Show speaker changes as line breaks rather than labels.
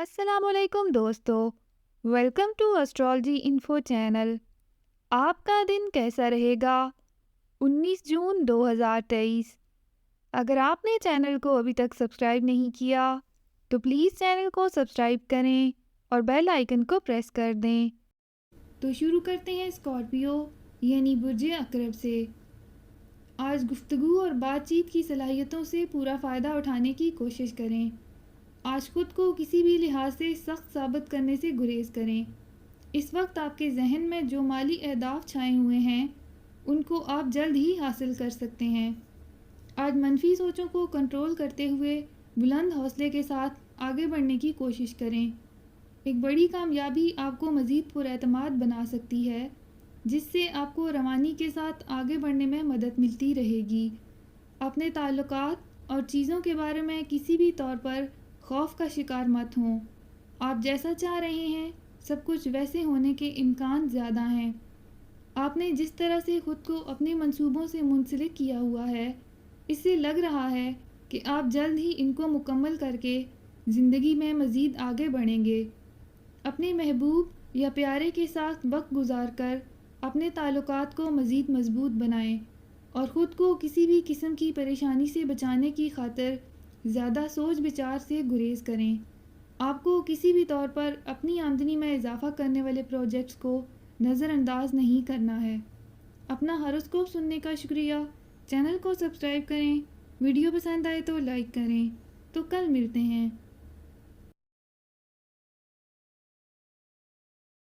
السلام علیکم دوستو، welcome to astrology info channel. آپ کا دن کیسا رہے گا؟ 19 جون 2023۔ اگر آپ نے چینل کو ابھی تک سبسکرائب نہیں کیا تو پلیز چینل کو سبسکرائب کریں اور بیل آئیکن کو پریس کر دیں۔ تو شروع کرتے ہیں اسکارپیو یعنی برج عقرب سے۔ آج گفتگو اور بات چیت کی صلاحیتوں سے پورا فائدہ اٹھانے کی کوشش کریں۔ آج خود کو کسی بھی لحاظ سے سخت ثابت کرنے سے گریز کریں۔ اس وقت آپ کے ذہن میں جو مالی اہداف چھائے ہوئے ہیں ان کو آپ جلد ہی حاصل کر سکتے ہیں۔ آج منفی سوچوں کو کنٹرول کرتے ہوئے بلند حوصلے کے ساتھ آگے بڑھنے کی کوشش کریں۔ ایک بڑی کامیابی آپ کو مزید پراعتماد بنا سکتی ہے، جس سے آپ کو روانی کے ساتھ آگے بڑھنے میں مدد ملتی رہے گی۔ اپنے تعلقات اور چیزوں کے بارے میں کسی بھی طور پر خوف کا شکار مت ہوں۔ آپ جیسا چاہ رہے ہیں سب کچھ ویسے ہونے کے امکان زیادہ ہیں۔ آپ نے جس طرح سے خود کو اپنے منصوبوں سے منسلک کیا ہوا ہے، اس سے لگ رہا ہے کہ آپ جلد ہی ان کو مکمل کر کے زندگی میں مزید آگے بڑھیں گے۔ اپنے محبوب یا پیارے کے ساتھ وقت گزار کر اپنے تعلقات کو مزید مضبوط بنائیں اور خود کو کسی بھی قسم کی پریشانی سے بچانے کی خاطر زیادہ سوچ بچار سے گریز کریں۔ آپ کو کسی بھی طور پر اپنی آمدنی میں اضافہ کرنے والے پروجیکٹس کو نظر انداز نہیں کرنا ہے۔ اپنا ہاروسکوپ سننے کا شکریہ۔ چینل کو سبسکرائب کریں۔ ویڈیو پسند آئے تو لائک کریں۔ تو کل ملتے ہیں۔